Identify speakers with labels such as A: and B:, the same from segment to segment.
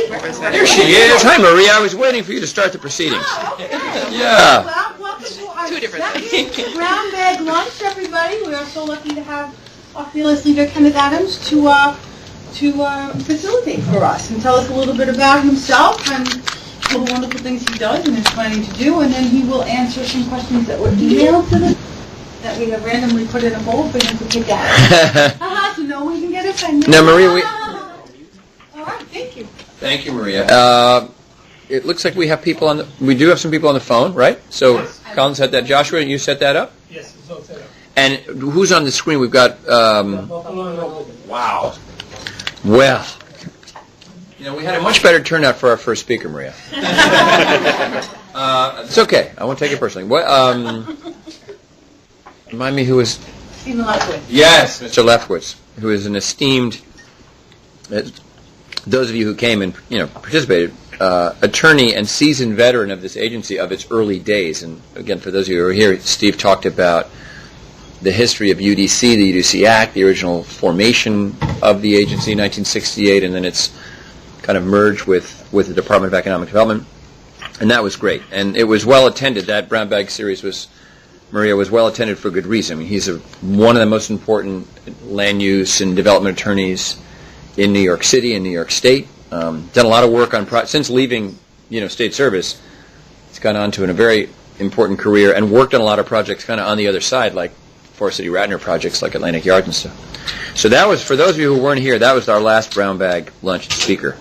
A: Here she is. Hi, Maria. I was waiting for you to start the proceedings. Yeah.
B: Well, welcome to our second brown bag lunch, everybody. We are so lucky to have our fearless leader, Kenneth Adams, to facilitate for us and tell us a little bit about himself and all the wonderful things he does and is planning to do, and then he will answer some questions that were emailed to us that we have randomly put in a bowl for him to pick out. So no one can get offended.
A: Now, Maria,
B: all right, thank you.
A: Thank you, Maria. It looks like we have people on we do have some people on the phone, right? So, Colin set that. Joshua, you set that up?
C: Yes, it's all set up.
A: And who's on the screen? We've got, wow. Well, we had a much better turnout for our first speaker, Maria. It's okay. I won't take it personally. What? Remind me who was...
B: Stephen Lefkowitz.
A: Yes, Mr. Lefkowitz, who is an esteemed, those of you who came and participated, attorney and seasoned veteran of this agency of its early days. And again, for those of you who are here, Steve talked about the history of UDC, the UDC Act, the original formation of the agency in 1968, and then it's kind of merged with the Department of Economic Development. And that was great. And it was well attended. That Brown Bag series Maria was well attended for good reason. I mean, he's one of the most important land use and development attorneys in New York City and New York State. Done a lot of work on since leaving, state service. He's gone on to a very important career and worked on a lot of projects kind of on the other side, like Forest City Radnor projects, like Atlantic Yards and stuff. So that was, for those of you who weren't here, that was our last Brown Bag lunch speaker.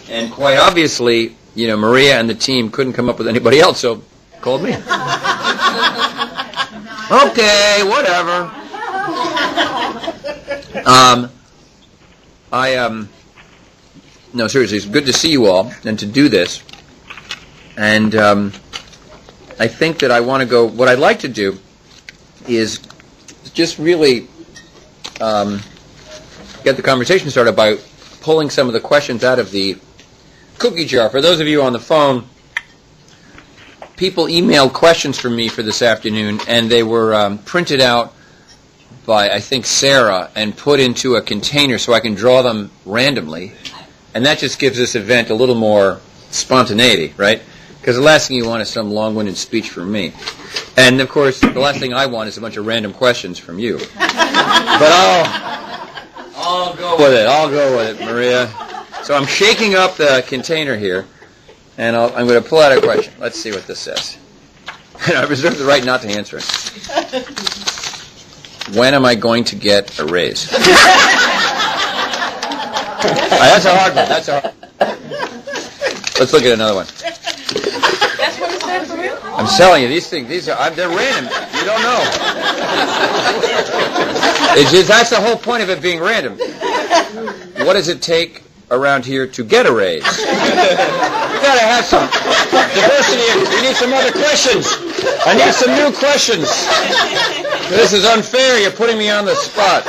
A: And quite obviously, Maria and the team couldn't come up with anybody else, so called me. Okay, whatever. No, seriously, it's good to see you all and to do this. And I think that I want to go, what I'd like to do is just really get the conversation started by pulling some of the questions out of the cookie jar. For those of you on the phone, people emailed questions from me for this afternoon, and they were printed out by, I think, Sarah, and put into a container so I can draw them randomly. And that just gives this event a little more spontaneity, right? Because the last thing you want is some long-winded speech from me. And, of course, the last thing I want is a bunch of random questions from you. But I'll go with it. I'll go with it, Maria. So I'm shaking up the container here, and I'm going to pull out a question. Let's see what this says. And I reserve the right not to answer it. When am I going to get a raise? That's a hard one. That's a hard one. Let's look at another one.
B: That's what it said for real?
A: I'm telling you, these things, they're random. You don't know. That's the whole point of it being random. What does it take around here to get a raise? You gotta have some diversity. You need some other questions. I need some new questions. This is unfair. You're putting me on the spot.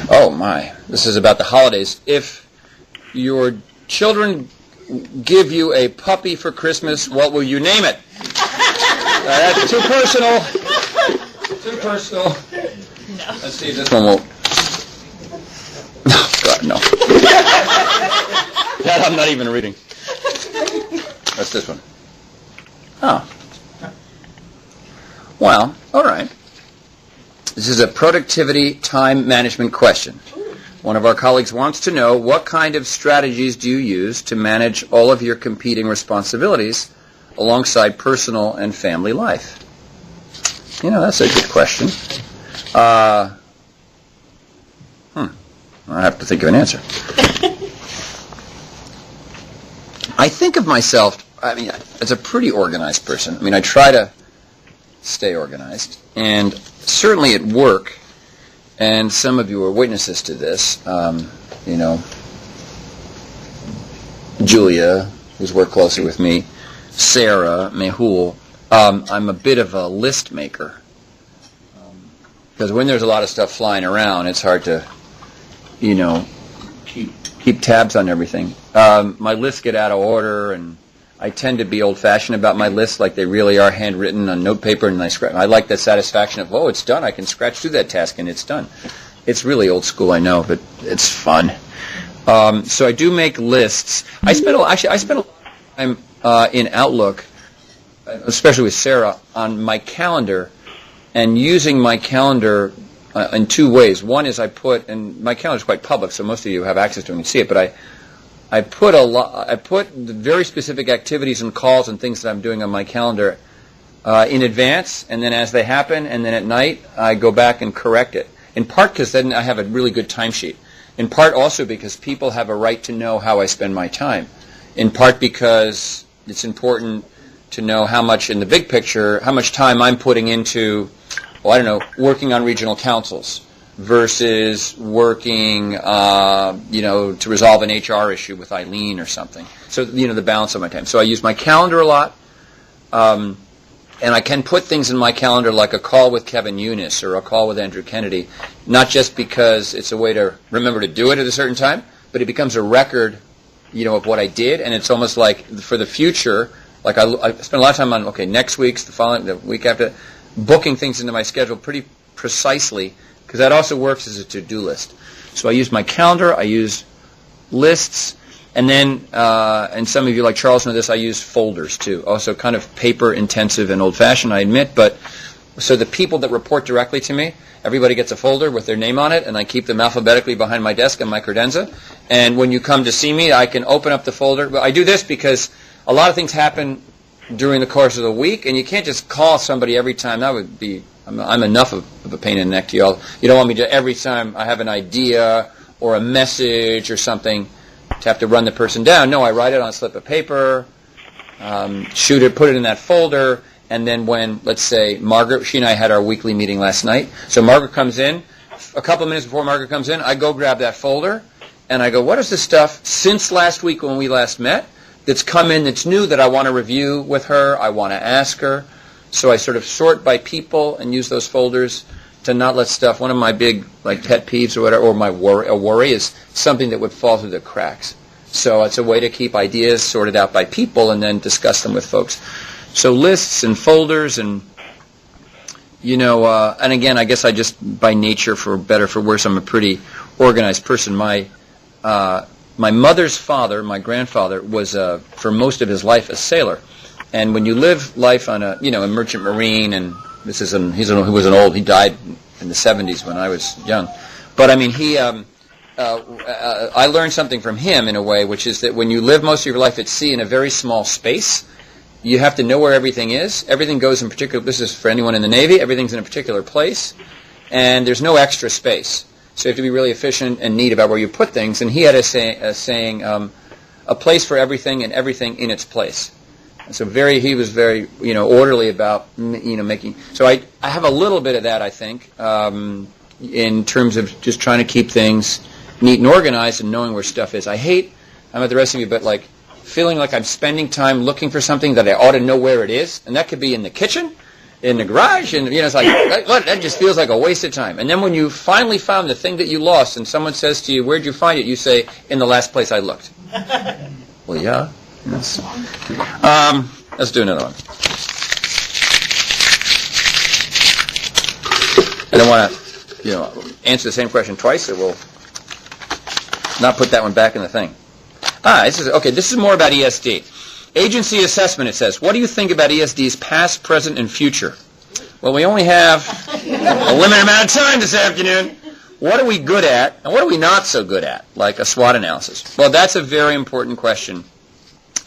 A: Oh my, this is about the holidays. If your children give you a puppy for Christmas, what will you name it? That's too personal. Too personal. No. Let's see if this one will... Oh, God, no. That I'm not even reading. That's this one. Oh. Well, all right. This is a productivity time management question. One of our colleagues wants to know, what kind of strategies do you use to manage all of your competing responsibilities alongside personal and family life? That's a good question. I have to think of an answer. I think of myself, as a pretty organized person. I try to stay organized. And certainly at work, and some of you are witnesses to this, Julia, who's worked closely with me, Sarah, Mehul, I'm a bit of a list maker. Because when there's a lot of stuff flying around, it's hard to, keep tabs on everything. My lists get out of order, and I tend to be old-fashioned about my lists, like they really are handwritten on notepaper, and I like that satisfaction of, it's done. I can scratch through that task, and it's done. It's really old school, I know, but it's fun. So I do make lists. I spend a lot of time in Outlook, especially with Sarah, on my calendar, and using my calendar in two ways. One is and my calendar is quite public, so most of you have access to it and see it, but I put very specific activities and calls and things that I'm doing on my calendar in advance, and then as they happen, and then at night, I go back and correct it. In part because then I have a really good timesheet. In part also because people have a right to know how I spend my time. In part because it's important to know how much, in the big picture, how much time I'm putting into, working on regional councils versus working, to resolve an HR issue with Eileen or something. So, the balance of my time. So I use my calendar a lot, and I can put things in my calendar like a call with Kevin Eunice or a call with Andrew Kennedy, not just because it's a way to remember to do it at a certain time, but it becomes a record, of what I did, and it's almost like for the future, like I spend a lot of time on, next week's, the week after, booking things into my schedule pretty precisely, because that also works as a to-do list. So I use my calendar, I use lists, and then, and some of you like Charles know this, I use folders too. Also kind of paper-intensive and old-fashioned, I admit, but so the people that report directly to me, everybody gets a folder with their name on it, and I keep them alphabetically behind my desk in my credenza. And when you come to see me, I can open up the folder. But I do this because a lot of things happen during the course of the week, and you can't just call somebody every time. That would be, I'm enough of a pain in the neck to you all. You don't want me to, every time I have an idea or a message or something, to have to run the person down. No, I write it on a slip of paper, shoot it, put it in that folder, and then when, let's say, Margaret, she and I had our weekly meeting last night, so Margaret comes in, a couple of minutes before Margaret comes in, I go grab that folder, and I go, what is the stuff since last week when we last met that's come in that's new that I want to review with her, I want to ask her? So I sort of sort by people and use those folders to not let stuff, one of my big pet peeves or whatever, or my worry is something that would fall through the cracks. So it's a way to keep ideas sorted out by people and then discuss them with folks. So lists and folders and, and again, I guess I just, by nature, for better for worse, I'm a pretty organized person. My mother's father, my grandfather, was, for most of his life, a sailor. And when you live life on a merchant marine, and he died in the 70s when I was young. But I mean, I learned something from him in a way, which is that when you live most of your life at sea in a very small space, you have to know where everything is. Everything goes in particular, this is for anyone in the Navy, everything's in a particular place, and there's no extra space. So you have to be really efficient and neat about where you put things. And he had a saying, a place for everything and everything in its place. So he was very, orderly about, making. So I have a little bit of that, I think, in terms of just trying to keep things neat and organized and knowing where stuff is. I'm at the rest of you, but feeling like I'm spending time looking for something that I ought to know where it is, and that could be in the kitchen, in the garage, and it's like that just feels like a waste of time. And then when you finally found the thing that you lost, and someone says to you, "Where'd you find it?" You say, "In the last place I looked." Well, yeah. Yes. Let's do another one. I don't want to, answer the same question twice, so we'll not put that one back in the thing. This is more about ESD. Agency assessment, it says. What do you think about ESD's past, present, and future? Well, we only have a limited amount of time this afternoon. What are we good at, and what are we not so good at, like a SWOT analysis? Well, that's a very important question.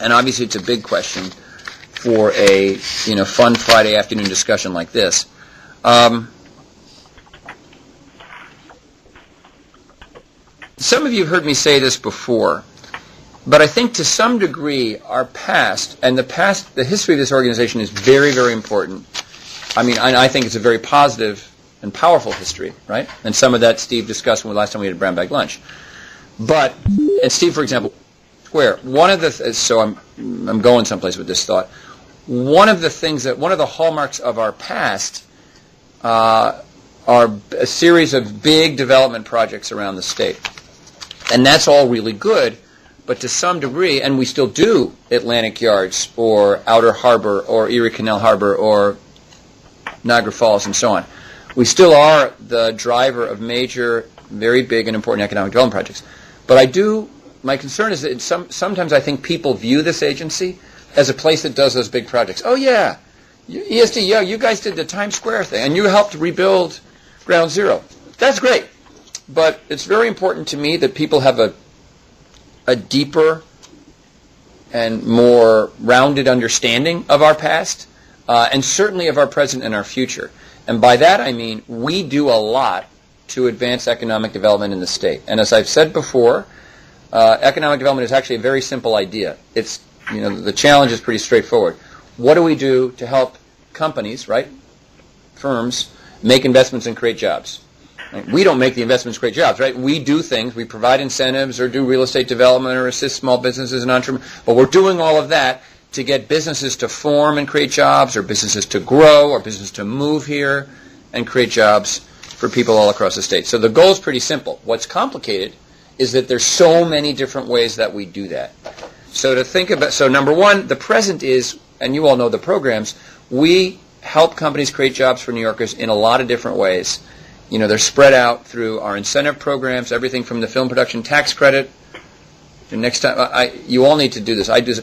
A: And obviously it's a big question for a fun Friday afternoon discussion like this. Some of you have heard me say this before, but I think to some degree our past, and the history of this organization is very, very important. I mean, I think it's a very positive and powerful history, right? And some of that Steve discussed when last time we had a brown bag lunch. But, and Steve, for example, one of the so I'm going someplace with this thought. One of the hallmarks of our past are a series of big development projects around the state, and that's all really good. But to some degree, and we still do Atlantic Yards or Outer Harbor or Erie Canal Harbor or Niagara Falls and so on. We still are the driver of major, very big and important economic development projects. But my concern is that sometimes I think people view this agency as a place that does those big projects. Oh, yeah, ESD, yeah, you guys did the Times Square thing, and you helped rebuild Ground Zero. That's great. But it's very important to me that people have a deeper and more rounded understanding of our past, and certainly of our present and our future. And by that I mean we do a lot to advance economic development in the state. And as I've said before, economic development is actually a very simple idea. It's, the challenge is pretty straightforward. What do we do to help companies, right, firms, make investments and create jobs? Right? We don't make the investments, create jobs, right? We do things. We provide incentives or do real estate development or assist small businesses and entrepreneurs. But we're doing all of that to get businesses to form and create jobs, or businesses to grow, or businesses to move here and create jobs for people all across the state. So the goal is pretty simple. What's complicated is that there's so many different ways that we do that. So to think about, so number one, the present is, and you all know the programs, we help companies create jobs for New Yorkers in a lot of different ways. They're spread out through our incentive programs, everything from the film production tax credit. And next time, you all need to do this. I do,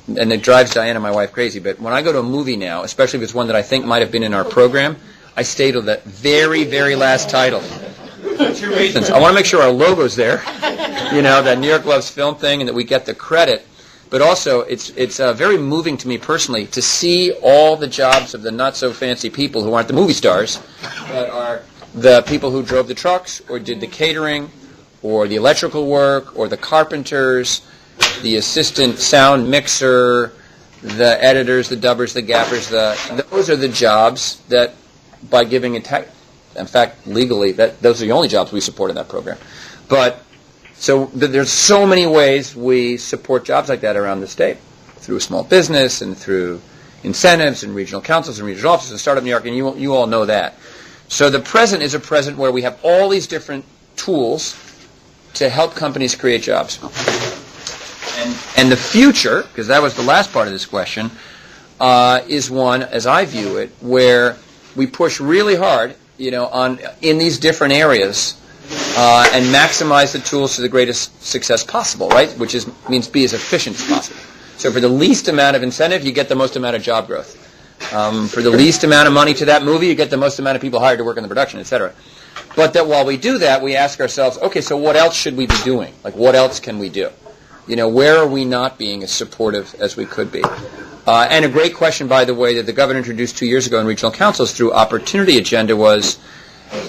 A: and it drives Diana, my wife, crazy. But when I go to a movie now, especially if it's one that I think might have been in our program, I stay to that very, very last title. For 2 reasons. I want to make sure our logo's there, that New York Loves Film thing, and that we get the credit. But also, it's very moving to me personally to see all the jobs of the not-so-fancy people who aren't the movie stars, but are the people who drove the trucks or did the catering or the electrical work or the carpenters, the assistant sound mixer, the editors, the dubbers, the gaffers. Those are the jobs that, by giving a tax, in fact, legally, those are the only jobs we support in that program. But so there's so many ways we support jobs like that around the state, through a small business and through incentives and regional councils and regional offices and Startup New York, and you all know that. So the present is a present where we have all these different tools to help companies create jobs. And the future, because that was the last part of this question, is one, as I view it, where we push really hard, in these different areas, and maximize the tools to the greatest success possible, right? Which means be as efficient as possible. So for the least amount of incentive, you get the most amount of job growth. For the least amount of money to that movie, you get the most amount of people hired to work in the production, etc. But that while we do that, we ask ourselves, okay, so what else should we be doing? Like, what else can we do? Where are we not being as supportive as we could be? And a great question, by the way, that the governor introduced 2 years ago in regional councils through Opportunity Agenda was,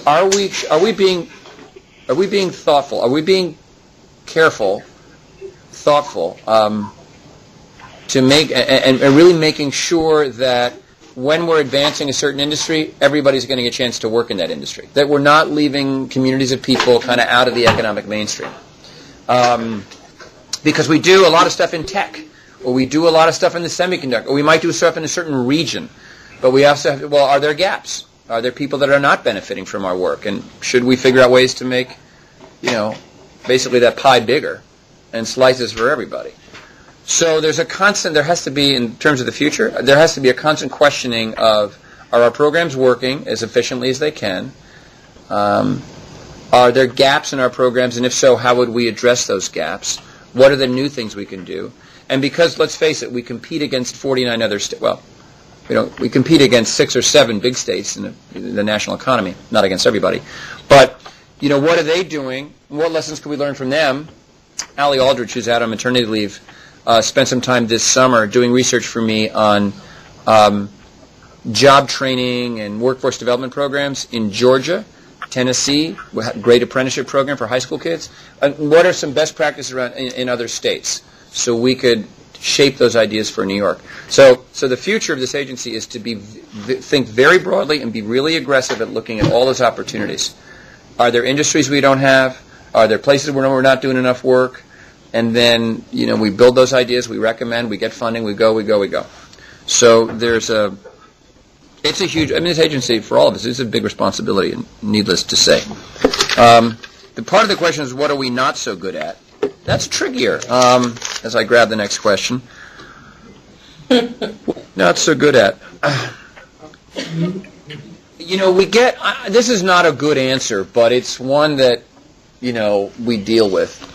A: are we being thoughtful? Are we being careful, thoughtful, to make and really making sure that when we're advancing a certain industry, everybody's getting a chance to work in that industry? That we're not leaving communities of people kind of out of the economic mainstream. Because we do a lot of stuff in tech, or we do a lot of stuff in the semiconductor, or we might do stuff in a certain region. But we also have to, are there gaps? Are there people that are not benefiting from our work? And should we figure out ways to make, basically that pie bigger and slices for everybody? So there has to be, in terms of the future, there has to be a constant questioning of, are our programs working as efficiently as they can? Are there gaps in our programs? And if so, how would we address those gaps? What are the new things we can do? And because, let's face it, we compete against 49 other states. Well, we compete against 6 or 7 big states in the national economy, not against everybody. But, what are they doing? What lessons can we learn from them? Allie Aldrich, who's out on maternity leave, spent some time this summer doing research for me on job training and workforce development programs in Georgia, Tennessee, we had a great apprenticeship program for high school kids. What are some best practices around in other states so we could shape those ideas for New York? So the future of this agency is to think very broadly and be really aggressive at looking at all those opportunities. Are there industries we don't have? Are there places where we're not doing enough work? And then, we build those ideas, we recommend, we get funding, we go. So it's a huge, this agency, for all of us, is a big responsibility, needless to say. The part of the question is, what are we not so good at? That's trickier, as I grab the next question. Not so good at. we get, this is not a good answer, but it's one that, we deal with.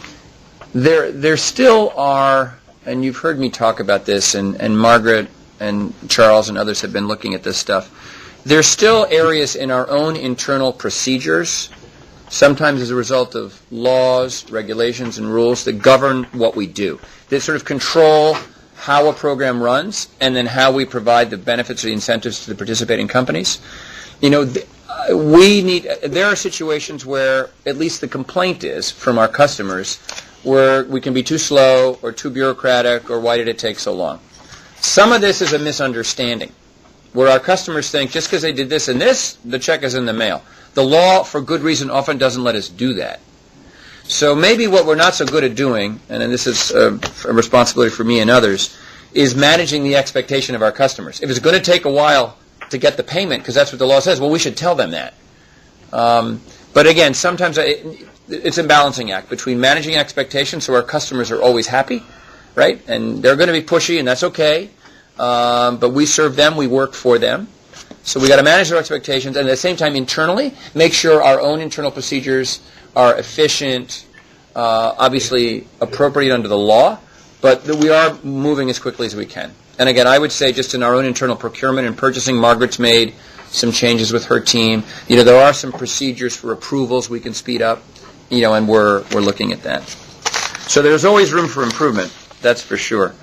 A: There still are, and you've heard me talk about this, and Margaret and Charles and others have been looking at this stuff. There's still areas in our own internal procedures, sometimes as a result of laws, regulations, and rules that govern what we do, that sort of control how a program runs and then how we provide the benefits or the incentives to the participating companies. There are situations where at least the complaint is from our customers where we can be too slow or too bureaucratic or why did it take so long. Some of this is a misunderstanding where our customers think just because they did this and this, the check is in the mail. The law, for good reason, often doesn't let us do that. So maybe what we're not so good at doing, and this is a responsibility for me and others, is managing the expectation of our customers. If it's going to take a while to get the payment, because that's what the law says, well, we should tell them that. But again, sometimes it's a balancing act between managing expectations so our customers are always happy, right? And they're going to be pushy, and that's okay. But we serve them, we work for them. So we got to manage their expectations, and at the same time, internally, make sure our own internal procedures are efficient, obviously appropriate under the law, but that we are moving as quickly as we can. And again, I would say just in our own internal procurement and purchasing, Margaret's made some changes with her team. There are some procedures for approvals we can speed up, and we're looking at that. So there's always room for improvement, that's for sure.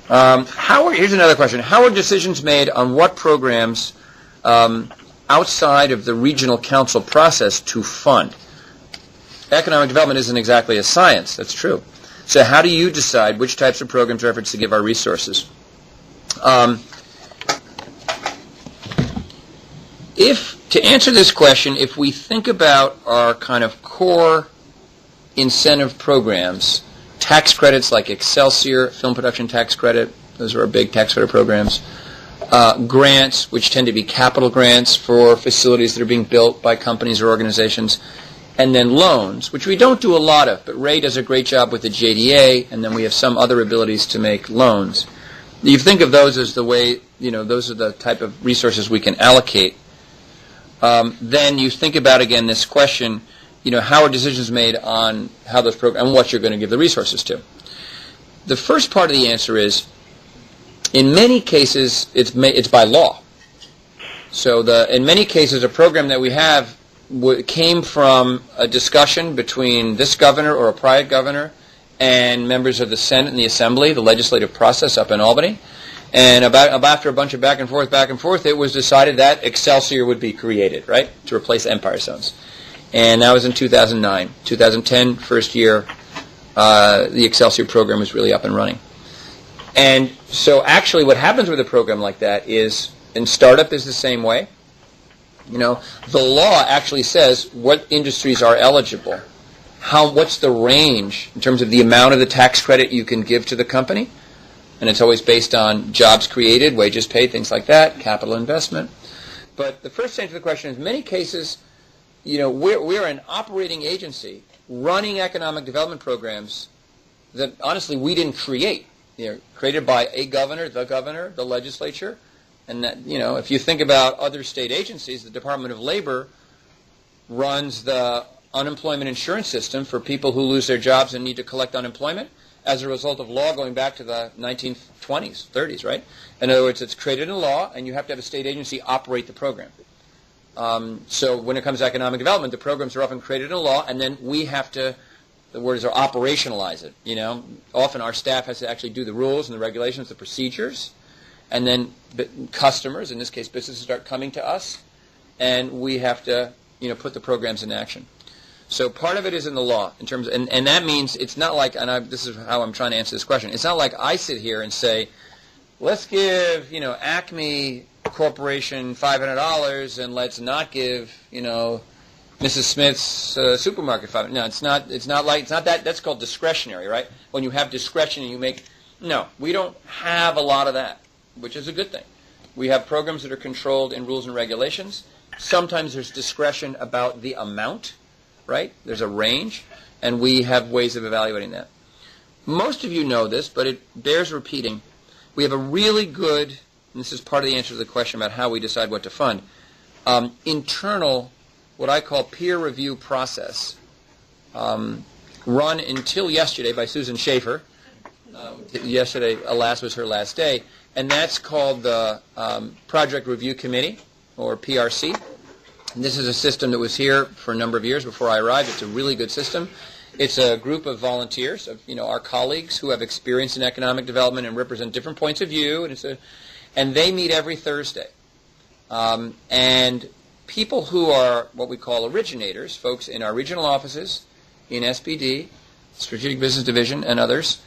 A: Here's another question. How are decisions made on what programs outside of the regional council process to fund? Economic development isn't exactly a science, that's true. So how do you decide which types of programs or efforts to give our resources? To answer this question, if we think about our kind of core incentive programs, tax credits like Excelsior, film production tax credit, those are our big tax credit programs. Grants, which tend to be capital grants for facilities that are being built by companies or organizations. And then loans, which we don't do a lot of, but Ray does a great job with the JDA, and then we have some other abilities to make loans. You think of those as the way, those are the type of resources we can allocate. Then you think about, again, this question, how are decisions made on how those programs, and what you're going to give the resources to? The first part of the answer is, in many cases, it's by law. So in many cases, a program that we have came from a discussion between this governor or a prior governor and members of the Senate and the Assembly, the legislative process up in Albany. And after a bunch of back and forth, it was decided that Excelsior would be created, right, to replace Empire Zones. And that was in 2009. 2010, first year, the Excelsior program was really up and running. And so actually what happens with a program like that is, and startup is the same way, the law actually says what industries are eligible. What's the range in terms of the amount of the tax credit you can give to the company? And it's always based on jobs created, wages paid, things like that, capital investment. But the first answer to the question is, in many cases, we're an operating agency running economic development programs that honestly we didn't create. They're created by a governor, the legislature. And that, if you think about other state agencies, the Department of Labor runs the unemployment insurance system for people who lose their jobs and need to collect unemployment as a result of law going back to the 1920s, 30s, right? In other words, it's created in law, and you have to have a state agency operate the program. So when it comes to economic development, the programs are often created in law, and then we have to, the words are operationalize it. Often our staff has to actually do the rules and the regulations, the procedures, and then customers, in this case businesses, start coming to us, and we have to put the programs in action. So part of it is in the law, in terms, and that means it's not like, this is how I'm trying to answer this question. It's not like I sit here and say, let's give Acme Corporation $500, and let's not give Mrs. Smith's supermarket $500. No, it's not that. That's called discretionary, right? When you have discretion and you make. No, we don't have a lot of that, which is a good thing. We have programs that are controlled in rules and regulations. Sometimes there's discretion about the amount, right? There's a range, and we have ways of evaluating that. Most of you know this, but it bears repeating. We have a really good, and this is part of the answer to the question about how we decide what to fund, internal, what I call peer review process, run until yesterday by Susan Schaefer. Yesterday, alas, was her last day, and that's called the Project Review Committee, or PRC. And this is a system that was here for a number of years before I arrived. It's a really good system. It's a group of volunteers, of our colleagues who have experience in economic development and represent different points of view, and they meet every Thursday. And people who are what we call originators, folks in our regional offices, in SPD, Strategic Business Division, and others,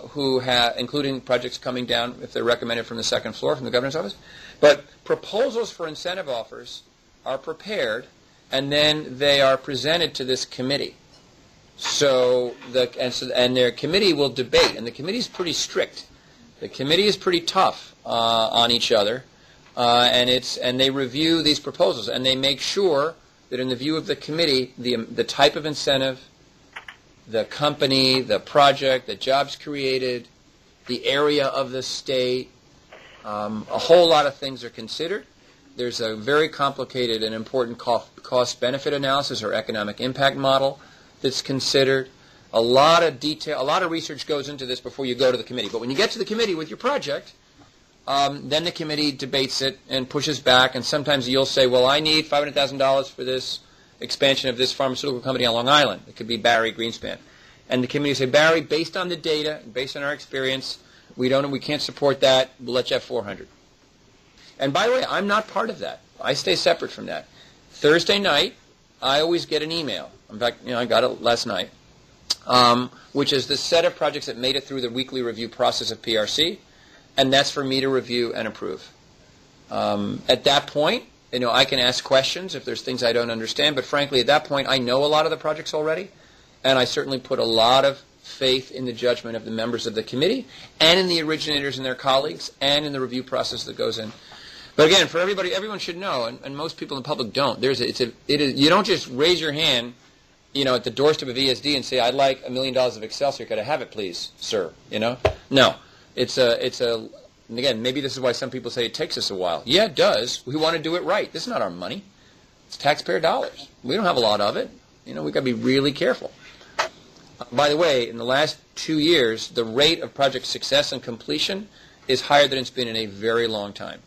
A: who have, including projects coming down if they're recommended from the second floor from the governor's office. But proposals for incentive offers are prepared, and then they are presented to this committee. And their committee will debate, and the committee is pretty strict. The committee is pretty tough on each other, and they review these proposals, and they make sure that in the view of the committee, the type of incentive, the company, the project, the jobs created, the area of the state, a whole lot of things are considered. There's a very complicated and important cost-benefit analysis or economic impact model that's considered. A lot of detail, a lot of research goes into this before you go to the committee. But when you get to the committee with your project, then the committee debates it and pushes back. And sometimes you'll say, well, I need $500,000 for this expansion of this pharmaceutical company on Long Island. It could be Barry Greenspan. And the committee will say, Barry, based on the data, based on our experience, we can't support that. We'll let you have $400,000. And by the way, I'm not part of that. I stay separate from that. Thursday night, I always get an email. In fact, I got it last night, which is the set of projects that made it through the weekly review process of PRC, and that's for me to review and approve. At that point, I can ask questions if there's things I don't understand, but frankly, at that point, I know a lot of the projects already, and I certainly put a lot of faith in the judgment of the members of the committee, and in the originators and their colleagues, and in the review process that goes in. But again, for everybody, everyone should know, and most people in the public don't. You don't just raise your hand, at the doorstep of ESD and say, "I'd like $1 million of Excelsior. Could I have it, please, sir?" No. And again, maybe this is why some people say it takes us a while. Yeah, it does. We want to do it right. This is not our money. It's taxpayer dollars. We don't have a lot of it. We've got to be really careful. By the way, in the last 2 years, the rate of project success and completion is higher than it's been in a very long time.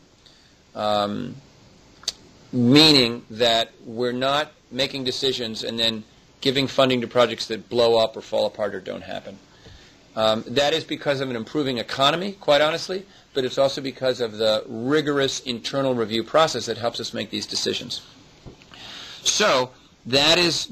A: Meaning that we're not making decisions and then giving funding to projects that blow up or fall apart or don't happen. That is because of an improving economy, quite honestly, but it's also because of the rigorous internal review process that helps us make these decisions. So that is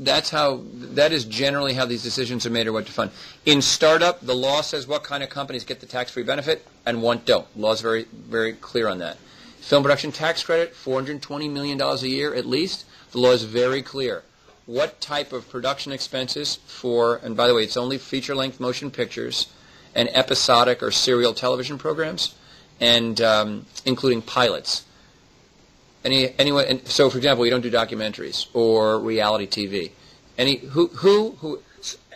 A: generally how these decisions are made or what to fund. In startup, the law says what kind of companies get the tax-free benefit and what don't. The law is very, very clear on that. Film production tax credit, $420 million a year at least. The law is very clear. What type of production expenses and by the way, it's only feature-length motion pictures and episodic or serial television programs, and including pilots. So, for example, you don't do documentaries or reality TV.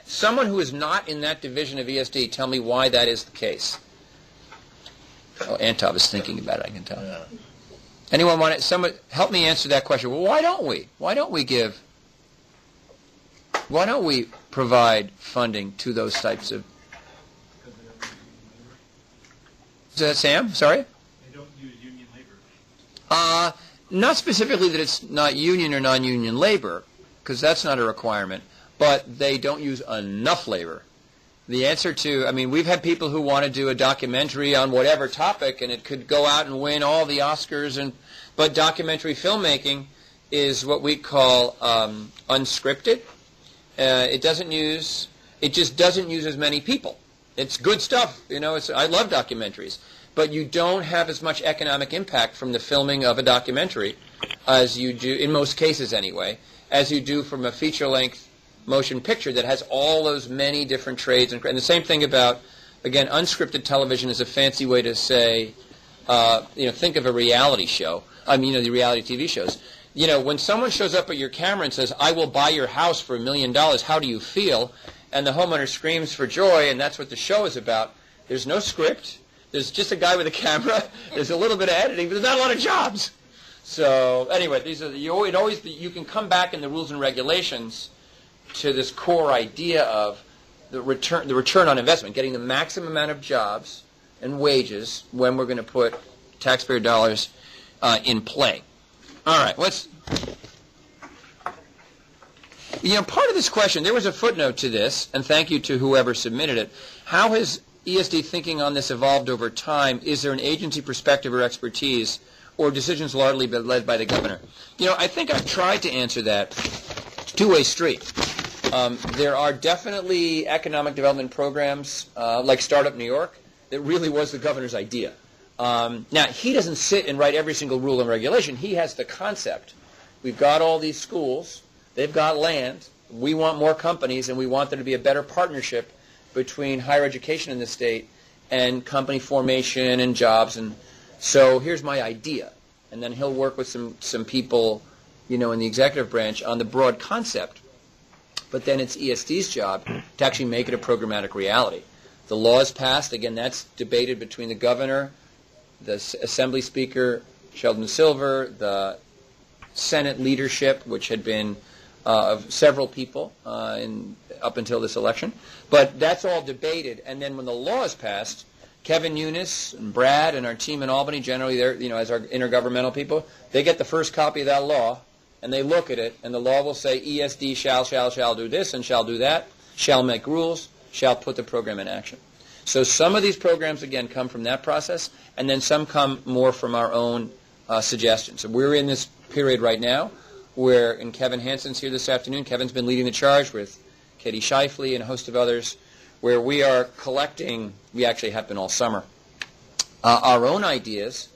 A: Someone who is not in that division of ESD, tell me why that is the case. Oh, Antov is thinking about it, I can tell. Yeah. Anyone want someone help me answer that question? Well, why don't we? Why don't we provide funding to those types of... Is that Sam? Sorry?
C: They don't use union labor.
A: Not specifically that it's not union or non-union labor, because that's not a requirement, but they don't use enough labor. The answer we've had people who want to do a documentary on whatever topic, and it could go out and win all the Oscars, but documentary filmmaking is what we call unscripted. It just doesn't use as many people. It's good stuff, I love documentaries, but you don't have as much economic impact from the filming of a documentary as you do, in most cases anyway, as you do from a feature-length motion picture that has all those many different trades. And the same thing about, again, unscripted television is a fancy way to say, think of a reality show. The reality TV shows. When someone shows up at your camera and says, "I will buy your house for $1 million, how do you feel?" And the homeowner screams for joy, and that's what the show is about. There's no script. There's just a guy with a camera. There's a little bit of editing, but there's not a lot of jobs. So anyway, you can come back in the rules and regulations to this core idea of the return on investment, getting the maximum amount of jobs and wages when we're going to put taxpayer dollars in play. All right, part of this question, there was a footnote to this, and thank you to whoever submitted it. How has ESD thinking on this evolved over time? Is there an agency perspective or expertise, or decisions largely been led by the governor? I think I've tried to answer that two-way street. There are definitely economic development programs like Startup New York that really was the governor's idea. Now, he doesn't sit and write every single rule and regulation. He has the concept. We've got all these schools. They've got land. We want more companies, and we want there to be a better partnership between higher education in the state and company formation and jobs. And so here's my idea. And then he'll work with some people, in the executive branch on the broad concept. But then it's ESD's job to actually make it a programmatic reality. The law is passed. Again, that's debated between the governor, the Assembly Speaker, Sheldon Silver, the Senate leadership, which had been of several people up until this election. But that's all debated. And then when the law is passed, Kevin Eunice and Brad and our team in Albany, generally they're, as our intergovernmental people, they get the first copy of that law, and they look at it, and the law will say ESD shall do this and shall do that, shall make rules, shall put the program in action. So some of these programs, again, come from that process, and then some come more from our own suggestions. So we're in this period right now where, and Kevin Hansen's here this afternoon, Kevin's been leading the charge with Katie Shifley and a host of others, where we are collecting, we actually have been all summer, our own ideas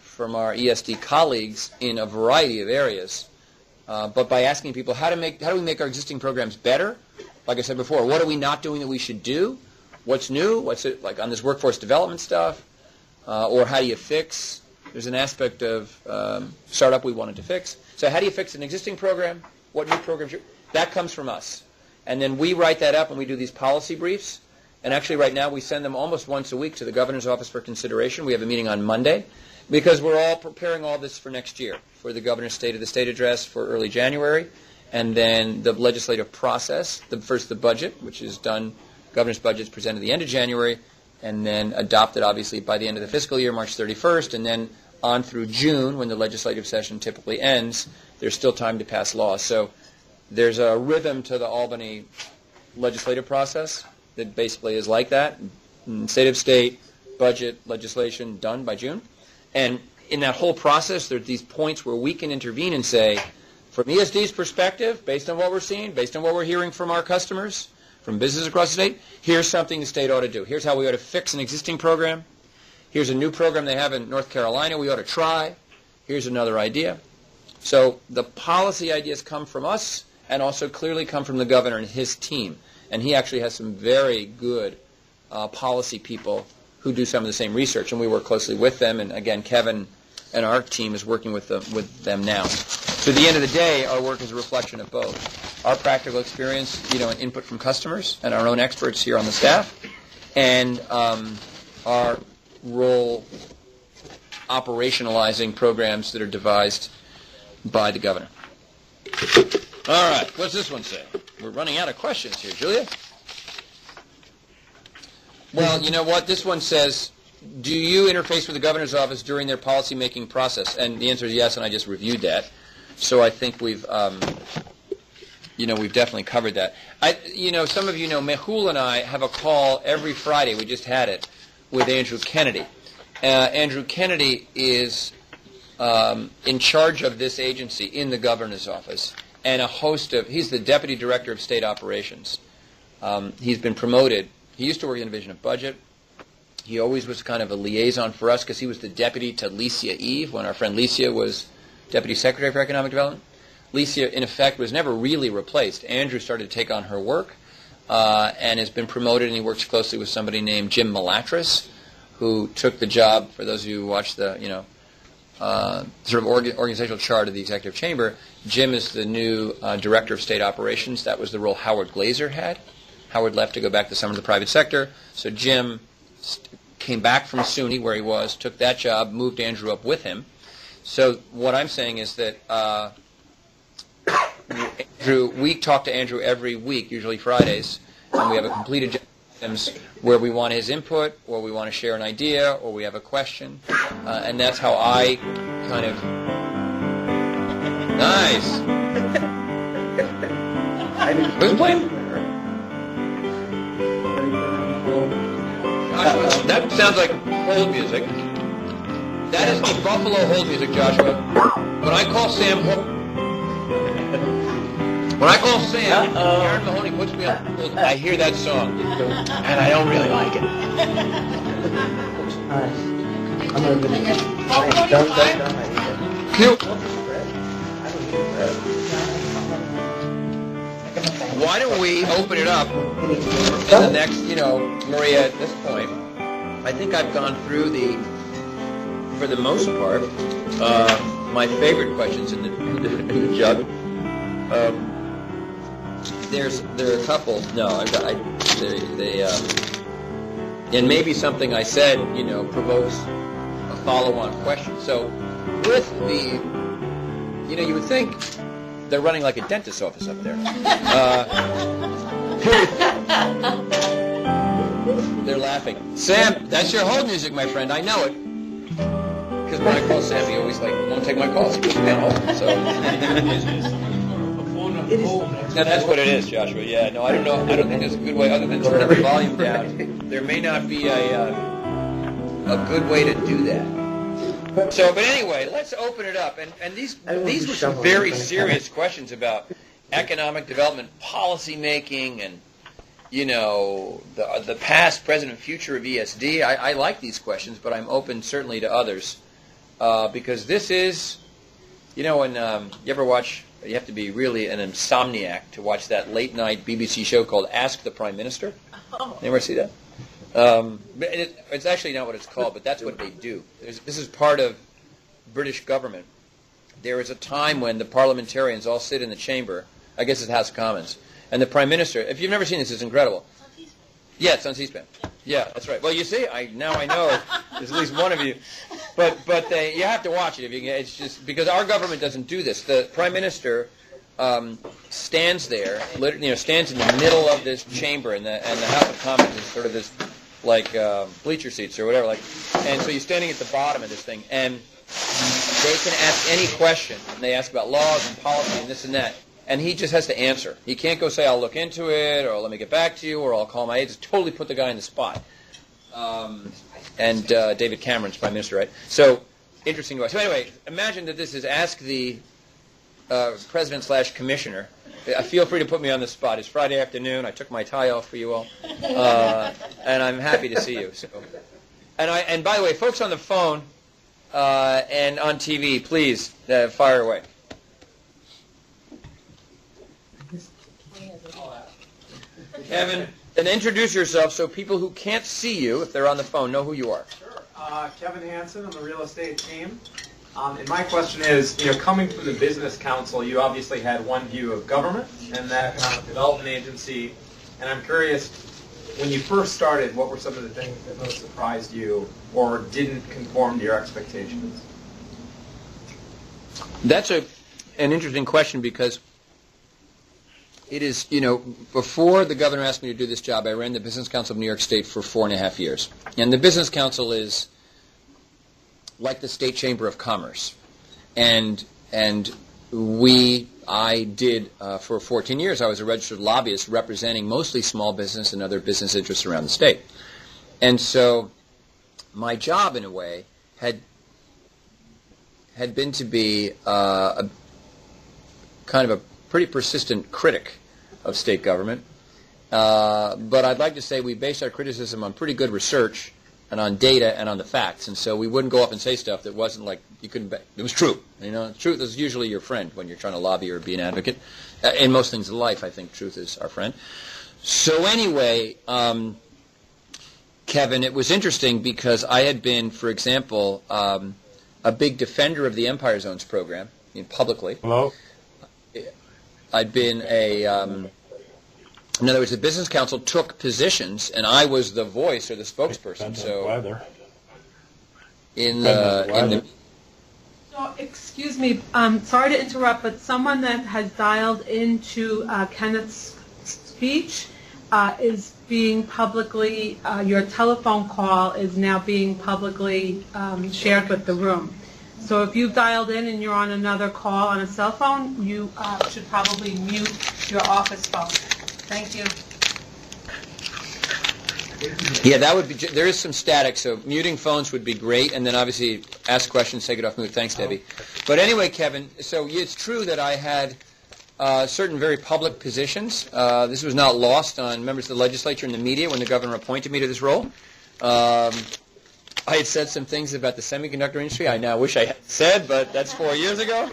A: from our ESD colleagues in a variety of areas, but by asking people how do we make our existing programs better? Like I said before, what are we not doing that we should do? What's new? What's it like on this workforce development stuff? Or how do you fix? There's an aspect of startup we wanted to fix. So how do you fix an existing program? What new programs? That comes from us. And then we write that up and we do these policy briefs. And actually right now we send them almost once a week to the governor's office for consideration. We have a meeting on Monday because we're all preparing all this for next year, for the governor's State of the State address for early January, and then the legislative process, first the budget, which is done, governor's budget is presented at the end of January, and then adopted obviously by the end of the fiscal year, March 31st, and then on through June when the legislative session typically ends, there's still time to pass laws. So there's a rhythm to the Albany legislative process that basically is like that. State of state, budget, legislation done by June. And in that whole process, there are these points where we can intervene and say, from ESD's perspective, based on what we're seeing, based on what we're hearing from our customers, from businesses across the state, here's something the state ought to do. Here's how we ought to fix an existing program. Here's a new program they have in North Carolina we ought to try. Here's another idea. So the policy ideas come from us and also clearly come from the governor and his team. And he actually has some very good policy people who do some of the same research, and we work closely with them. And again, Kevin and our team is working with them now. So at the end of the day, our work is a reflection of both. Our practical experience, and input from customers and our own experts here on the staff, and our role operationalizing programs that are devised by the governor. All right, what's this one say? We're running out of questions here, Julia. Well, you know what? This one says, do you interface with the governor's office during their policy-making process? And the answer is yes, and I just reviewed that. So I think we've definitely covered that. Some of you know, Mehul and I have a call every Friday. We just had it with Andrew Kennedy. Andrew Kennedy is in charge of this agency in the governor's office, and he's the deputy director of state operations. He's been promoted. He used to work in the division of budget. He always was kind of a liaison for us because he was the deputy to Licia Eve when our friend Licia was deputy secretary for economic development. Licia, in effect, was never really replaced. Andrew started to take on her work and has been promoted, and he works closely with somebody named Jim Malatras, who took the job, for those of you who watch the, sort of organizational chart of the executive chamber. Jim is the new director of state operations. That was the role Howard Glazer had. Howard left to go back to some of the private sector. So Jim came back from SUNY, where he was, took that job, moved Andrew up with him. So what I'm saying is that Andrew, we talk to Andrew every week, usually Fridays, and we have a complete agenda where we want his input, or we want to share an idea, or we have a question, and that's how I kind of... Nice! Who's playing? That sounds like hold music. That is the Buffalo hold music, Joshua. When I call Sam, Aaron Mahoney puts me on hold, I hear that song, and I don't really like it. Why don't we open it up in the next, Maria, at this point, I think I've gone through for the most part, my favorite questions in the jug. There are a couple. No, and maybe something I said, provokes a follow-on question. So, with you would think they're running like a dentist's office up there. They're laughing. Sam, that's your hold music, my friend. I know it. Because when I call Sam, he always won't take my calls. He puts me on hold. So. No, that's what it is, Joshua. Yeah, no, I don't know. I don't think there's a good way other than turn the volume down. There may not be a good way to do that. So, but anyway, let's open it up. And these were some very serious questions about economic development, policy making, and the past, present, and future of ESD. I like these questions, but I'm open certainly to others because this is, when you ever watch. You have to be really an insomniac to watch that late-night BBC show called Ask the Prime Minister. Oh. You ever see that? It's actually not what it's called, but that's what they do. This is part of British government. There is a time when the parliamentarians all sit in the chamber. I guess it's House of Commons. And the Prime Minister, if you've never seen this, it's incredible. It's on C-SPAN. Yeah, it's on C-SPAN. Yeah, that's right. Well, you see, now I know there's at least one of you. But you have to watch it. It's just because our government doesn't do this. The Prime Minister stands there, stands in the middle of this chamber, and the House of Commons is sort of this bleacher seats or whatever. And so you're standing at the bottom of this thing, and they can ask any question. And they ask about laws and policy and this and that. And he just has to answer. He can't go say, I'll look into it, or let me get back to you, or I'll call my aides. Totally put the guy in the spot. And David Cameron's Prime Minister, right? So, interesting. So anyway, imagine that this is Ask the President/Commissioner. Feel free to put me on the spot. It's Friday afternoon. I took my tie off for you all. And I'm happy to see you. So. And by the way, folks on the phone and on TV, please fire away. Kevin, and introduce yourself so people who can't see you, if they're on the phone, know who you are.
D: Sure. Kevin Hansen on the real estate team. And my question is, coming from the Business Council, you obviously had one view of government and the Economic Development Agency. And I'm curious, when you first started, what were some of the things that most surprised you or didn't conform to your expectations?
A: That's an interesting question because it is, before the governor asked me to do this job, I ran the Business Council of New York State for 4.5 years. And the Business Council is like the State Chamber of Commerce. And I did, for 14 years, I was a registered lobbyist representing mostly small business and other business interests around the state. And so my job, in a way, had been to be a kind of a pretty persistent critic of state government. But I'd like to say we based our criticism on pretty good research and on data and on the facts. And so we wouldn't go up and say stuff that wasn't you couldn't, it was true. Truth is usually your friend when you're trying to lobby or be an advocate. In most things in life, I think truth is our friend. So anyway, Kevin, it was interesting because I had been, for example, a big defender of the Empire Zones program publicly.
E: Hello?
A: I'd been in other words, the Business Council took positions, and I was the voice or the spokesperson. So,
B: So Excuse me, sorry to interrupt, but someone that has dialed into Kenneth's speech is being publicly, your telephone call is now being publicly shared with the room. So if you've dialed in and you're on another call on a cell phone, you should probably mute your office phone. Thank you.
A: Yeah, that would be. There is some static, so muting phones would be great, and then obviously ask questions, take it off mute. Thanks, Debbie. But anyway, Kevin, so it's true that I had certain very public positions. This was not lost on members of the legislature and the media when the governor appointed me to this role. I had said some things about the semiconductor industry I now wish I had said, but that's 4 years ago.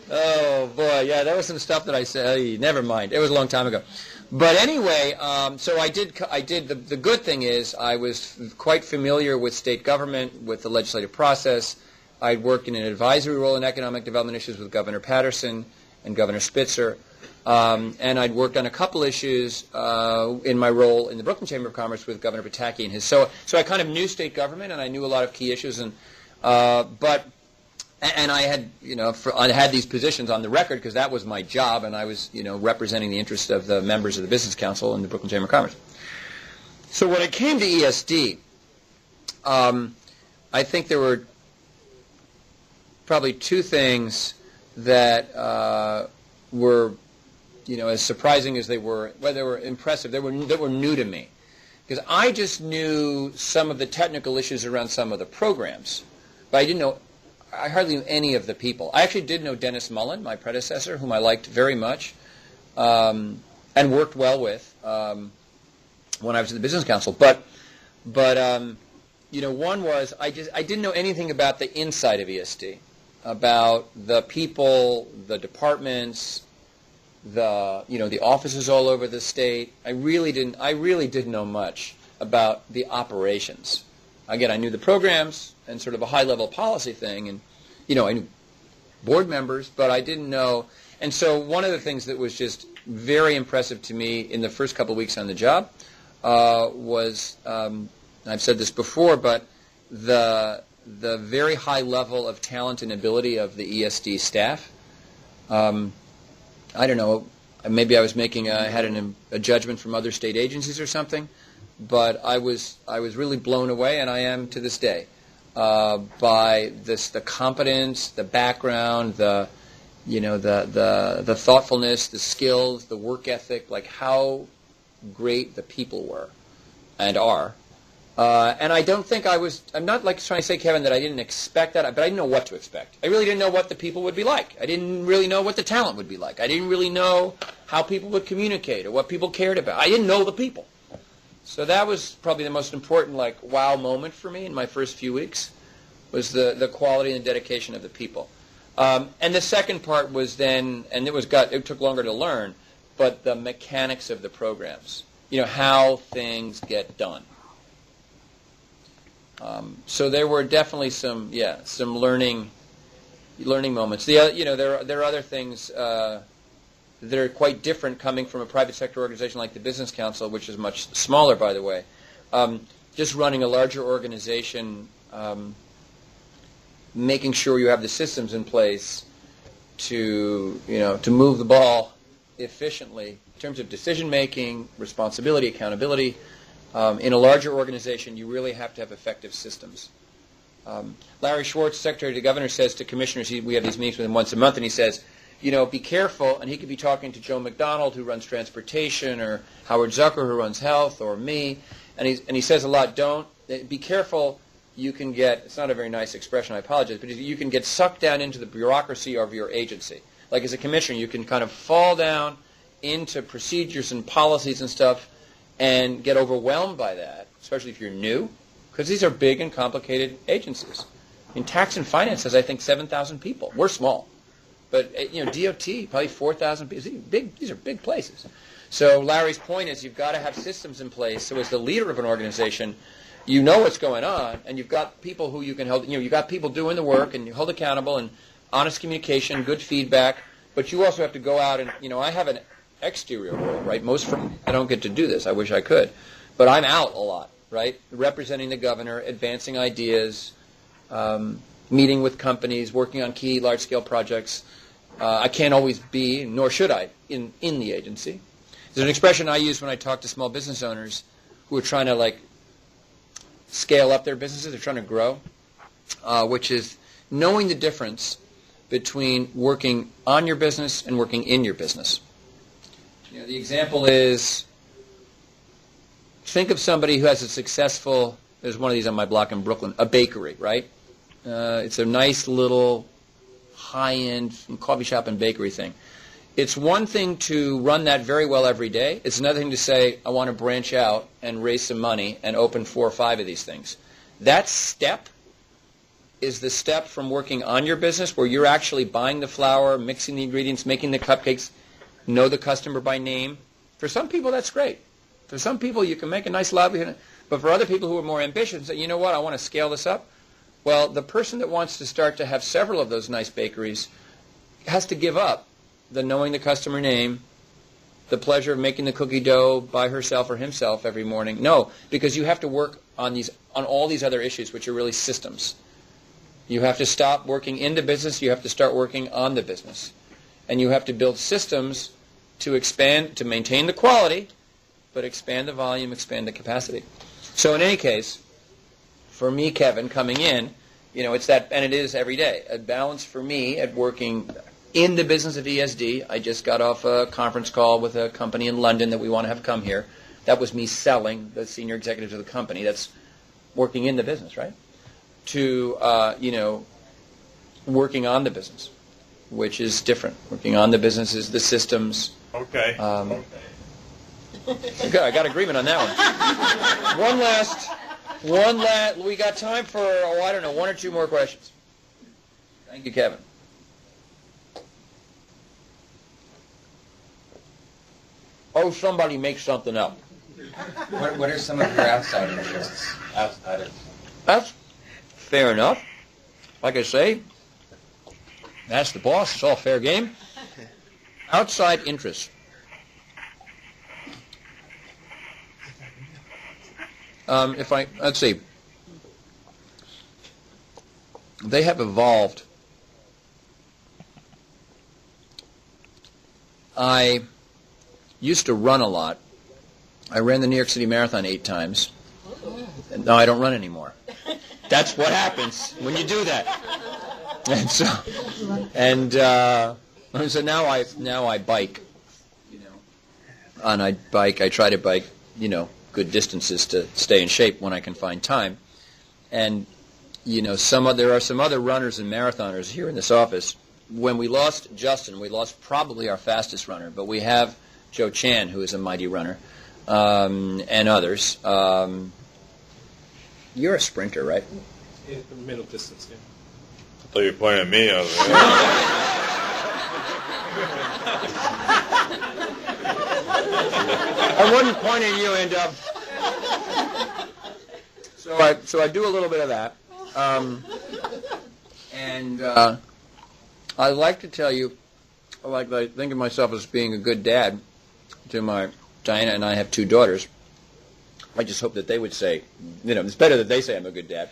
A: Oh, boy, yeah, that was some stuff that I said. Never mind. It was a long time ago. But anyway, so I did. The good thing is I was quite familiar with state government, with the legislative process. I'd worked in an advisory role in economic development issues with Governor Patterson and Governor Spitzer. And I'd worked on a couple issues in my role in the Brooklyn Chamber of Commerce with Governor Pataki and his. So I kind of knew state government, and I knew a lot of key issues. And I had, I had these positions on the record because that was my job, and I was, representing the interests of the members of the Business Council and the Brooklyn Chamber of Commerce. So when it came to ESD, I think there were probably two things that were, as surprising as they were, well, they were impressive. They were new to me, because I just knew some of the technical issues around some of the programs, but I hardly knew any of the people. I actually did know Dennis Mullen, my predecessor, whom I liked very much, and worked well with when I was in the Business Council. But one was I didn't know anything about the inside of ESD, about the people, the departments, the offices all over the state. I really didn't know much about the operations. Again, I knew the programs and sort of a high-level policy thing, and I knew board members, but I didn't know. And so one of the things that was just very impressive to me in the first couple of weeks on the job was, I've said this before, but the very high level of talent and ability of the ESD staff. I don't know, maybe I was had a judgment from other state agencies or something, but I was really blown away, and I am to this day, by the competence, the background, the thoughtfulness, the skills, the work ethic, like how great the people were and are. And I don't think I'm not like trying to say, Kevin, that I didn't expect that, but I didn't know what to expect. I really didn't know what the people would be like. I didn't really know what the talent would be like. I didn't really know how people would communicate or what people cared about. I didn't know the people. So that was probably the most important, wow moment for me in my first few weeks, was the quality and dedication of the people. And the second part was then, and it took longer to learn, but the mechanics of the programs, how things get done. So there were definitely some learning moments. There are other things that are quite different coming from a private sector organization like the Business Council, which is much smaller, by the way. Just running a larger organization, making sure you have the systems in place to move the ball efficiently in terms of decision making, responsibility, accountability. In a larger organization, you really have to have effective systems. Larry Schwartz, Secretary to the Governor, says to commissioners, we have these meetings with him once a month, and he says, be careful, and he could be talking to Joe McDonald, who runs transportation, or Howard Zucker, who runs health, or me, and he says a lot, be careful, you can get, it's not a very nice expression, I apologize, but you can get sucked down into the bureaucracy of your agency. Like as a commissioner, you can kind of fall down into procedures and policies and stuff and get overwhelmed by that, especially if you're new, because these are big and complicated agencies. In tax and finance has, I think, 7,000 people. We're small. But, DOT, probably 4,000 people. These are big places. So Larry's point is you've got to have systems in place so as the leader of an organization, you know what's going on, and you've got people who you can hold, you've got people doing the work, and you hold accountable, and honest communication, good feedback, but you also have to go out and, I have an exterior role, right? I don't get to do this. I wish I could. But I'm out a lot, right? Representing the governor, advancing ideas, meeting with companies, working on key large-scale projects. I can't always be, nor should I, in the agency. There's an expression I use when I talk to small business owners who are trying to scale up their businesses, they're trying to grow, which is knowing the difference between working on your business and working in your business. The example is, think of somebody who has a successful, there's one of these on my block in Brooklyn, a bakery, right? It's a nice little high-end coffee shop and bakery thing. It's one thing to run that very well every day. It's another thing to say, I want to branch out and raise some money and open 4 or 5 of these things. That step is the step from working on your business where you're actually buying the flour, mixing the ingredients, making the cupcakes, know the customer by name. For some people, that's great. For some people, you can make a nice livelihood. But for other people who are more ambitious, say, you know what, I want to scale this up. Well, the person that wants to start to have several of those nice bakeries has to give up the knowing the customer name, the pleasure of making the cookie dough by herself or himself every morning. No, because you have to work on all these other issues, which are really systems. You have to stop working in the business. You have to start working on the business. And you have to build systems to expand, to maintain the quality, but expand the volume, expand the capacity. So in any case, for me, Kevin, coming in, it's that, and it is every day, a balance for me at working in the business of ESD. I just got off a conference call with a company in London that we want to have come here. That was me selling the senior executives of the company. That's working in the business, right? To, working on the business, which is different. Working on the business is the systems.
C: Okay.
A: Good, I got agreement on that one. One last, we got time for, I don't know, 1 or 2 more questions. Thank you, Kevin. Oh, somebody make something up.
E: What are some of your outside interests? Outside of...
A: That's fair enough. Like I say, that's the boss. It's all fair game. Outside interests. Let's see. They have evolved. I used to run a lot. I ran the New York City Marathon 8 times. And now I don't run anymore. That's what happens when you do that. And so now I bike. And I try to bike, good distances to stay in shape when I can find time. And there are some other runners and marathoners here in this office. When we lost Justin, we lost probably our fastest runner, but we have Joe Chan, who is a mighty runner, and others. You're a sprinter, right?
C: Yeah, middle distance, yeah.
F: I thought you were pointing at me. I was like,
A: I wasn't pointing at you, and so I do a little bit of that. I'd like to tell you, I think of myself as being a good dad to my Diana, and I have 2 daughters. I just hope that they would say, it's better that they say I'm a good dad.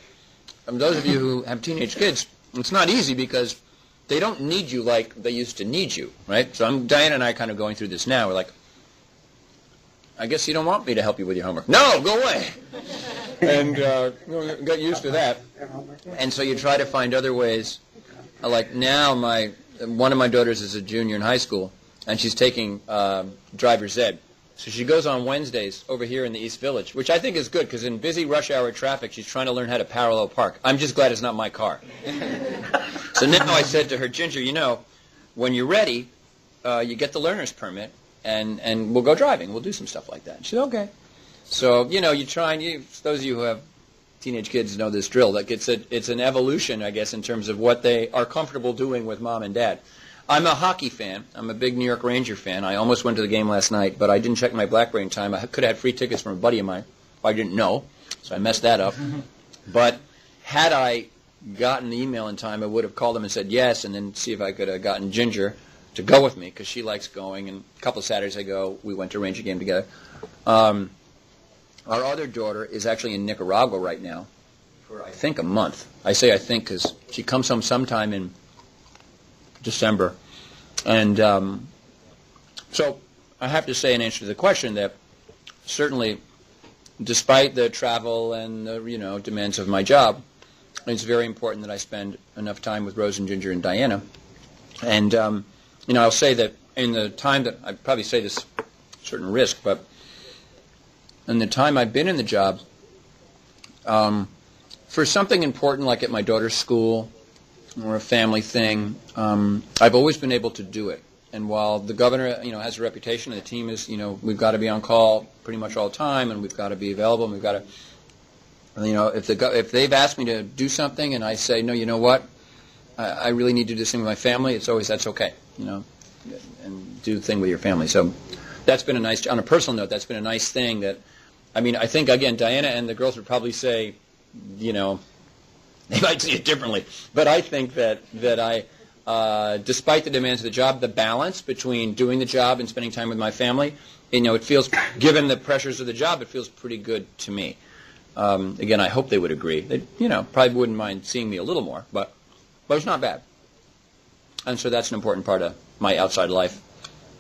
A: And those of you who have teenage kids, it's not easy because they don't need you like they used to need you, right? So Diana and I kind of going through this now. We're like, I guess you don't want me to help you with your homework. No, go away. And get used to that. And so you try to find other ways. Like now, one of my daughters is a junior in high school, and she's taking driver's ed. So she goes on Wednesdays over here in the East Village, which I think is good because in busy rush hour traffic, she's trying to learn how to parallel park. I'm just glad it's not my car. So now I said to her, Ginger, when you're ready, you get the learner's permit, and we'll go driving. We'll do some stuff like that. She said, okay. So, you try, and those of you who have teenage kids know this drill. Like it's an evolution, I guess, in terms of what they are comfortable doing with mom and dad. I'm a hockey fan. I'm a big New York Ranger fan. I almost went to the game last night, but I didn't check my BlackBerry in time. I could have had free tickets from a buddy of mine. I didn't know, so I messed that up. But had I gotten the email in time, I would have called them and said yes, and then see if I could have gotten Ginger to go with me, because she likes going. And a couple of Saturdays ago, we went to a Ranger game together. Our other daughter is actually in Nicaragua right now for, I think, a month. I say I think because she comes home sometime in December. And so I have to say in answer to the question that certainly, despite the travel and the, demands of my job, it's very important that I spend enough time with Rose and Ginger and Diana. And, I'll say that in the time that, I probably say this certain risk, but in the time I've been in the job, for something important like at my daughter's school or a family thing, I've always been able to do it. And while the governor, has a reputation, and the team is, we've got to be on call pretty much all the time, and we've got to be available, and we've got to, if they've asked me to do something, and I say, no, you know what, I really need to do this thing with my family, it's always, that's okay, and do the thing with your family. So that's been a nice, on a personal note, that's been a nice thing that, I think, again, Diana and the girls would probably say, they might see it differently, but I think that I, despite the demands of the job, the balance between doing the job and spending time with my family, it feels, given the pressures of the job, it feels pretty good to me. Again, I hope they would agree. They, probably wouldn't mind seeing me a little more, but it's not bad. And so that's an important part of my outside life.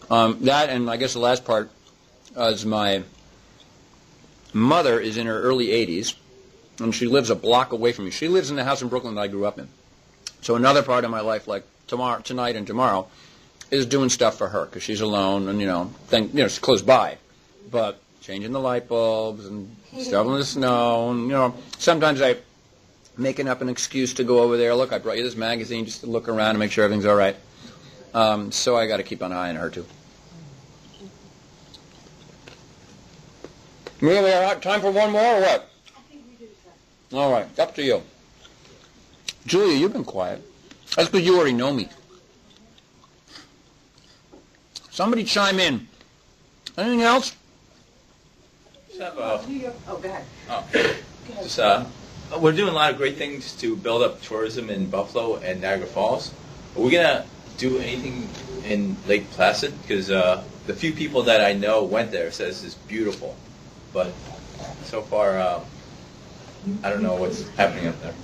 A: That, and I guess the last part is my mother is in her early 80s, and she lives a block away from me. She lives in the house in Brooklyn that I grew up in. So another part of my life, like tonight and tomorrow, is doing stuff for her because she's alone and it's close by, but changing the light bulbs and shoveling the snow and sometimes I making up an excuse to go over there. Look, I brought you this magazine just to look around and make sure everything's all right. So I got to keep an eye on her too. Really, all right, time for one more or what?
B: I think we do, sir.
A: All right, up to you. Julia, you've been quiet. That's because you already know me. Somebody chime in. Anything else?
G: Just have
B: Oh, go ahead.
G: we're doing a lot of great things to build up tourism in Buffalo and Niagara Falls. Are we going to do anything in Lake Placid? Because the few people that I know went there says it's beautiful. But so far, I don't know what's happening up there.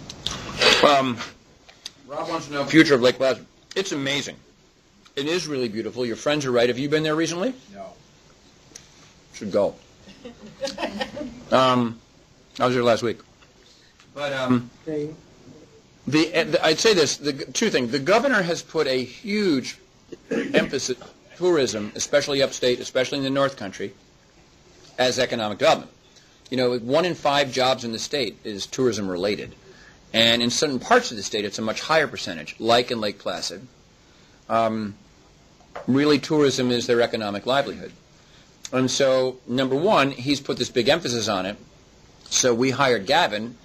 A: Rob wants to know the future of Lake Placid. It's amazing. It is really beautiful. Your friends are right. Have you been there recently?
E: No.
A: Should go. I was there last week. But I'd say this, two things. The governor has put a huge emphasis on tourism, especially upstate, especially in the North Country, as economic development. 1 in 5 jobs in the state is tourism related. And in certain parts of the state, it's a much higher percentage, like in Lake Placid. Really, tourism is their economic livelihood. And so, number one, he's put this big emphasis on it. So we hired Gavin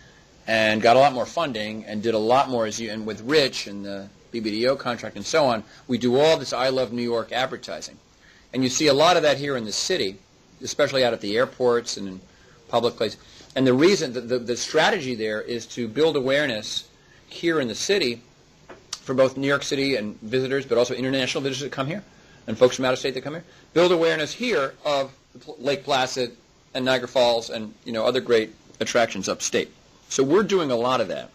A: and got a lot more funding and did a lot more, and with Rich and the BBDO contract and so on, we do all this I Love New York advertising. And you see a lot of that here in the city, especially out at the airports and in public places. And the reason, the strategy there is to build awareness here in the city for both New York City and visitors, but also international visitors that come here, and folks from out of state that come here. Build awareness here of Lake Placid and Niagara Falls and other great attractions upstate. So we're doing a lot of that.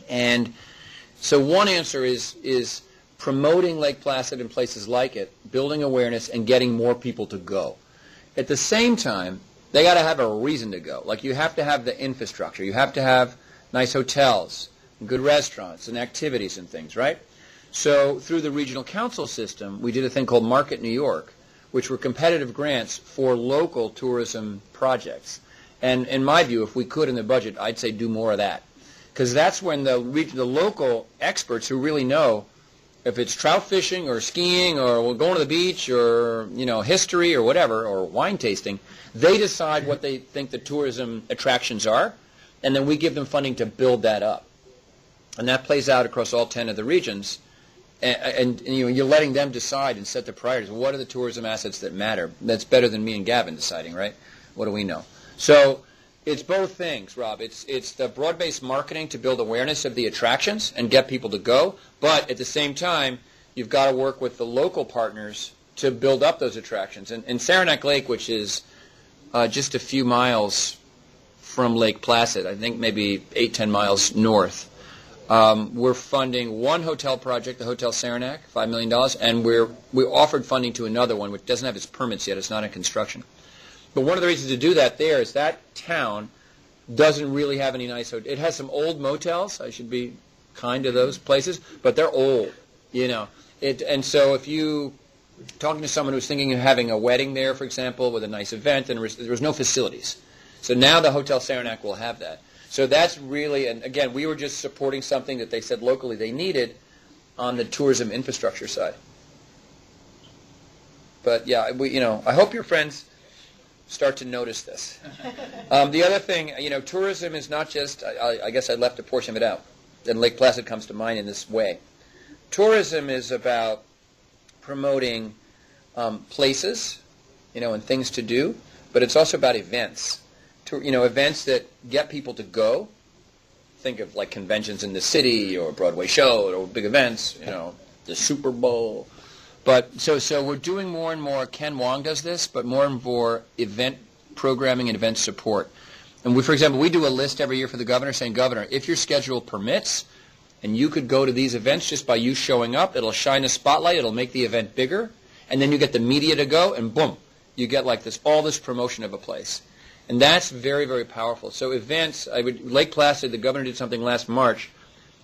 A: And so one answer is promoting Lake Placid and places like it, building awareness and getting more people to go. At the same time, they got to have a reason to go. Like you have to have the infrastructure. You have to have nice hotels, and good restaurants, and activities and things, right? So through the regional council system, we did a thing called Market New York, which were competitive grants for local tourism projects. And in my view, if we could in the budget, I'd say do more of that. Because that's when the local experts who really know if it's trout fishing or skiing or going to the beach or history or whatever or wine tasting, they decide what they think the tourism attractions are, and then we give them funding to build that up. And that plays out across all 10 of the regions. And you're letting them decide and set the priorities. What are the tourism assets that matter? That's better than me and Gavin deciding, right? What do we know? So it's both things, Rob. It's the broad-based marketing to build awareness of the attractions and get people to go. But at the same time, you've got to work with the local partners to build up those attractions. And Saranac Lake, which is just a few miles from Lake Placid, I think maybe 8-10 miles north. We're funding one hotel project, the Hotel Saranac, $5 million, and we offered funding to another one, which doesn't have its permits yet. It's not in construction. But one of the reasons to do that there is that town doesn't really have any nice hotels. It has some old motels. I should be kind to those places, but they're old, you know. And so if you talking to someone who's thinking of having a wedding there, for example, with a nice event, and there was no facilities. So now the Hotel Saranac will have that. So that's really, and again, we were just supporting something that they said locally they needed on the tourism infrastructure side. But yeah, I hope your friends start to notice this. The other thing, tourism is not just, I guess I left a portion of it out, and Lake Placid comes to mind in this way. Tourism is about promoting places, and things to do, but it's also about events. Events that get people to go. Think of like conventions in the city or a Broadway show or big events, the Super Bowl. But so we're doing more and more. Ken Wong does this, but more and more event programming and event support. And for example, we do a list every year for the governor saying, Governor, if your schedule permits, and you could go to these events just by you showing up, it'll shine a spotlight, it'll make the event bigger, and then you get the media to go, and boom, you get like all this promotion of a place. And that's very, very powerful. So events, Lake Placid, the governor did something last March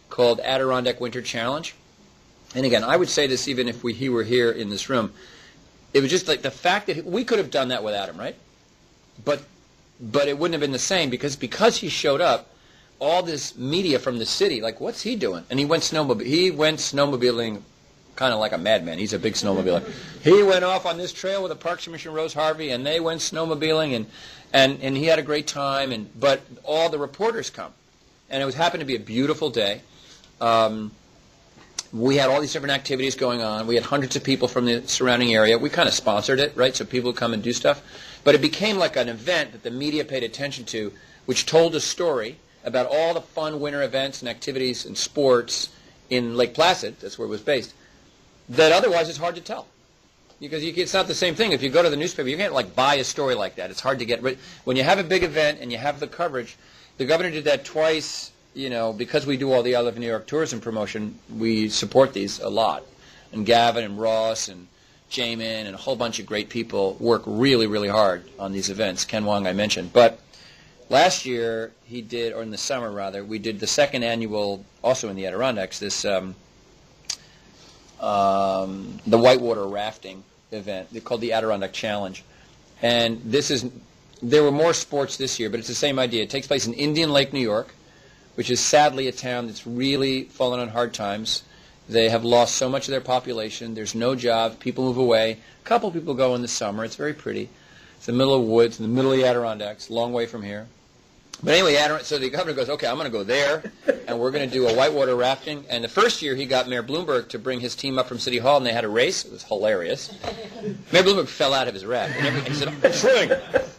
A: called Adirondack Winter Challenge. And again, I would say this even if he were here in this room. It was just like the fact that we could have done that without him, right? But it wouldn't have been the same because he showed up, all this media from the city, like, what's he doing? And he went snowmobiling kind of like a madman. He's a big snowmobiler. He went off on this trail with the Parks Commissioner Rose Harvey, and they went snowmobiling, and he had a great time. But all the reporters come, and it happened to be a beautiful day. We had all these different activities going on. We had hundreds of people from the surrounding area. We kind of sponsored it, right, so people would come and do stuff. But it became like an event that the media paid attention to, which told a story about all the fun winter events and activities and sports in Lake Placid, that's where it was based, that otherwise it's hard to tell. Because it's not the same thing. If you go to the newspaper, you can't like buy a story like that. It's hard to get rid. When you have a big event and you have the coverage, the governor did that twice. Because we do all the I Live in New York tourism promotion, we support these a lot. And Gavin and Ross and Jamin and a whole bunch of great people work really, really hard on these events. Ken Wong I mentioned. But last year he did, or in the summer rather, we did the second annual, also in the Adirondacks, this the whitewater rafting event. They're called the Adirondack Challenge. And there were more sports this year, but it's the same idea. It takes place in Indian Lake, New York, which is sadly a town that's really fallen on hard times. They have lost so much of their population. There's no jobs. People move away. A couple people go in the summer. It's very pretty. It's the middle of woods, in the middle of the Adirondacks, a long way from here. But anyway, so the governor goes, okay, I'm going to go there, and we're going to do a whitewater rafting. And the first year, he got Mayor Bloomberg to bring his team up from City Hall, and they had a race. It was hilarious. Mayor Bloomberg fell out of his raft. And he said, swing.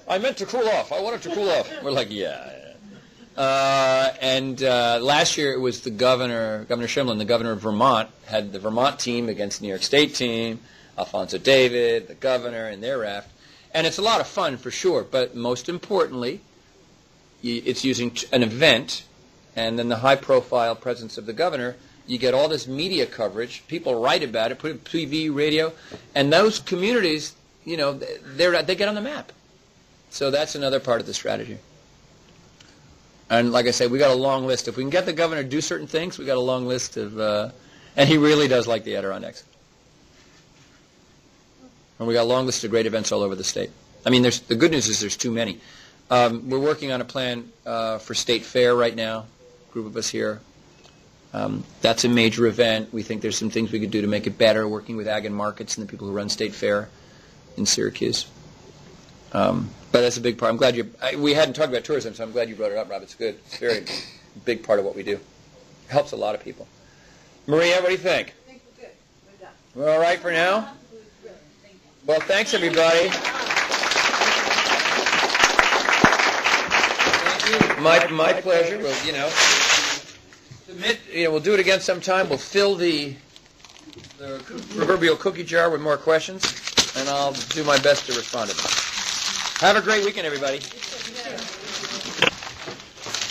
A: I meant to cool off. I wanted to cool off. We're like, yeah. Last year it was Governor Shimlin, the governor of Vermont, had the Vermont team against the New York State team, Alphonso David, the governor, and their raft. And it's a lot of fun for sure, but most importantly, it's using an event, and then the high-profile presence of the governor. You get all this media coverage. People write about it, put it on TV, radio, and those communities, they get on the map. So that's another part of the strategy. And like I say, we got a long list. If we can get the governor to do certain things, we got a long list of, and he really does like the Adirondacks. And we got a long list of great events all over the state. I mean, the good news is there's too many. We're working on a plan for State Fair right now, a group of us here. That's a major event. We think there's some things we could do to make it better, working with Ag and Markets and the people who run State Fair in Syracuse. But that's a big part. I'm glad we hadn't talked about tourism, so I'm glad you brought it up, Rob. It's good. It's a very big part of what we do. It helps a lot of people. Maria, what do you think?
B: I think we're good. We're done.
A: We're all right for now? Well, thanks, everybody. Thank you. My pleasure. We'll do it again sometime. We'll fill the proverbial cookie jar with more questions, and I'll do my best to respond to them. Have a great weekend, everybody.